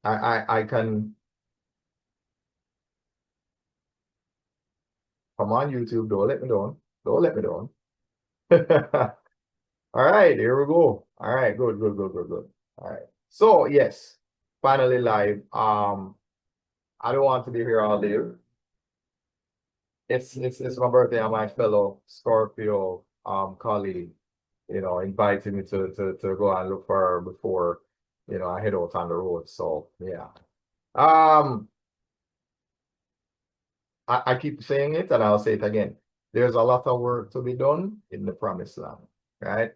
I can come on YouTube, don't let me down. Don't let me down. All right, here we go. All right, good, good, good, good, good. All right. So yes, finally live. I don't want to be here all day. It's my birthday and my fellow Scorpio colleague, invited me to go and look for her before, I head out on the road. So yeah. Um I keep saying it and I'll say it again. There's a lot of work to be done in the promised land, right?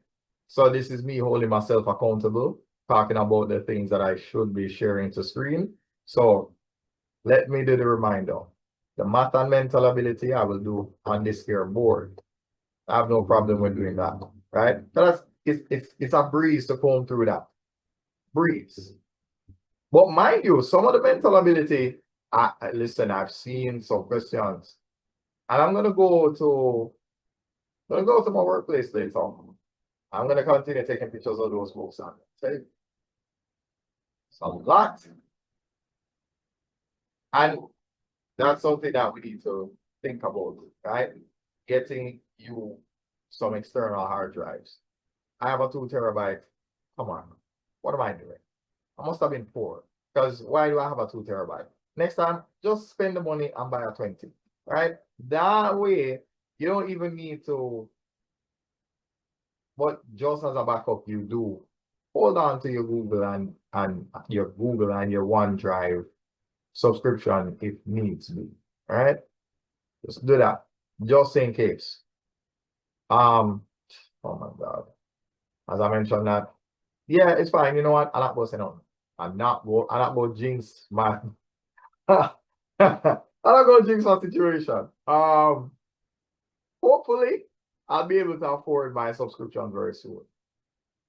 So this is me holding myself accountable, talking about the things that I should be sharing to screen. So let me do the reminder. The math and mental ability I will do on this here board. I have no problem with doing that, right? So it's a breeze to comb through that. Breeze. But mind you, some of the mental ability, listen, I've seen some questions. And I'm gonna go to my workplace later. I'm gonna continue taking pictures of those books and say it's a lot. And that's something that we need to think about, right? Getting you some external hard drives. I have a 2 TB. Come on, what am I doing? I must have been poor. Because why do I have a 2 TB? Next time, just spend the money and buy a 20, right? That way, you don't even need to, but just as a backup, you do hold on to your Google and your OneDrive subscription if needs be. All right, just do that just in case. Oh my God, as I mentioned that, yeah, it's fine. You know what? I'm not boasting on. I'm not going to jinx my. I'm not going to jinx my situation. Hopefully, I'll be able to afford my subscription very soon.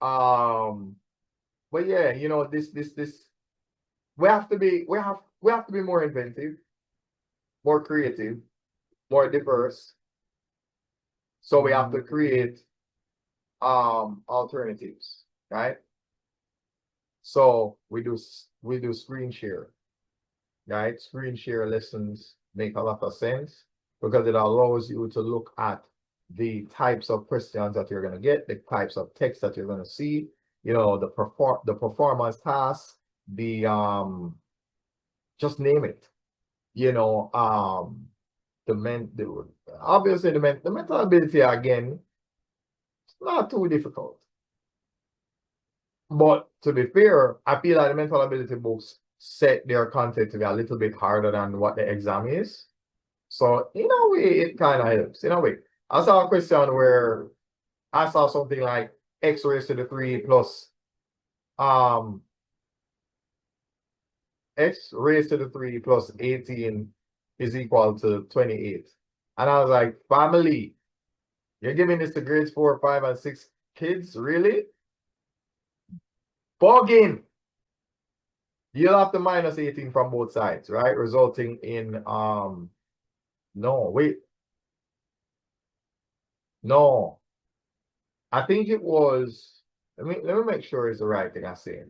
But yeah, this we have to be more inventive, more creative, more diverse. So we have to create alternatives, right? So we do screen share, right? Screen share lessons make a lot of sense because it allows you to look at the types of questions that you're going to get, the types of text that you're going to see, the performance tasks, the just name it, obviously the mental ability again, it's not too difficult. But to be fair, I feel like the mental ability books set their content to be a little bit harder than what the exam is. So in a way, it kind of helps. In a way, I saw a question where I saw something like x raised to the 3 plus x raised to the 3 plus 18 is equal to 28. And I was like, family, you're giving this to grades 4, 5, and 6 kids? Really? Bugging. You'll have to minus 18 from both sides, right? Resulting in no, wait. No. I think it was, let me make sure it's the right thing I said.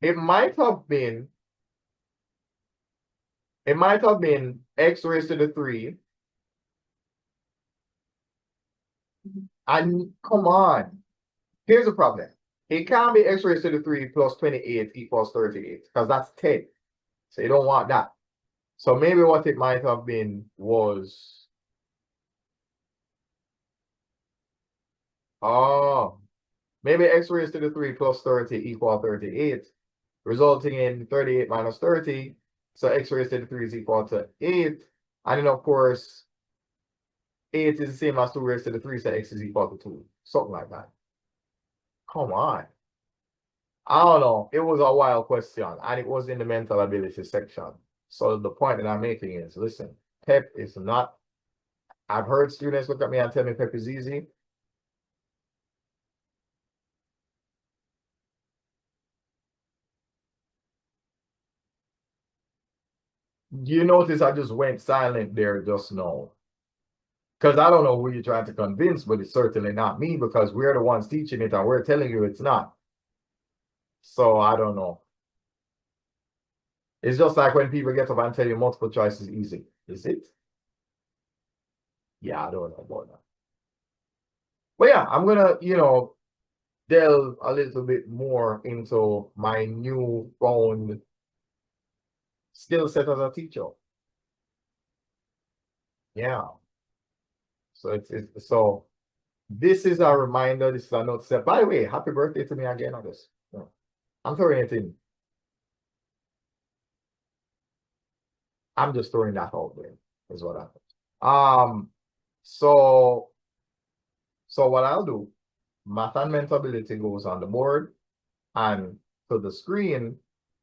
It might have been x raised to the 3. And come on. Here's the problem. It can't be x raised to the 3 plus 28 equals 38 because that's 10. So you don't want that. So maybe what it might have been was, maybe x raised to the 3 plus 30 equal 38, resulting in 38 minus 30. So x raised to the 3 is equal to 8. And then, of course, 8 is the same as 2 raised to the 3, so x is equal to 2. Something like that. Come on. I don't know. It was a wild question, and it was in the mental ability section. So the point that I'm making is, listen, PEP is not, I've heard students look at me and tell me PEP is easy. You notice I just went silent there just now. Because I don't know who you're trying to convince, but it's certainly not me because we're the ones teaching it and we're telling you it's not. So I don't know. It's just like when people get up and tell you multiple choice is easy. Is it? Yeah, I don't know about that. But yeah, I'm gonna, delve a little bit more into my newfound skill set as a teacher. Yeah. So so this is a reminder, this is a note set. By the way, happy birthday to me again, August. Yeah. I'm throwing it in. I'm just throwing that out there, is what happened. So what I'll do, math and mental ability goes on the board, and to the screen,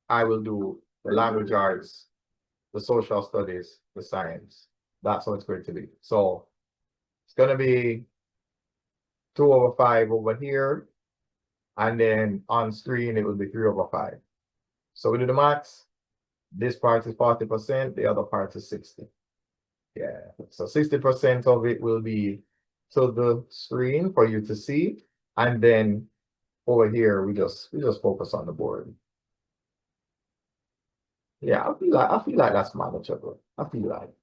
I will do the language arts, the social studies, the science. That's how it's going to be. So it's going to be 2/5 over here, and then on screen it will be 3/5. So we do the maths. This part is 40%, the other part is 60. Yeah, so 60% of it will be to the screen for you to see, and then over here we just focus on the board. Yeah, I feel like that's manageable. I feel like.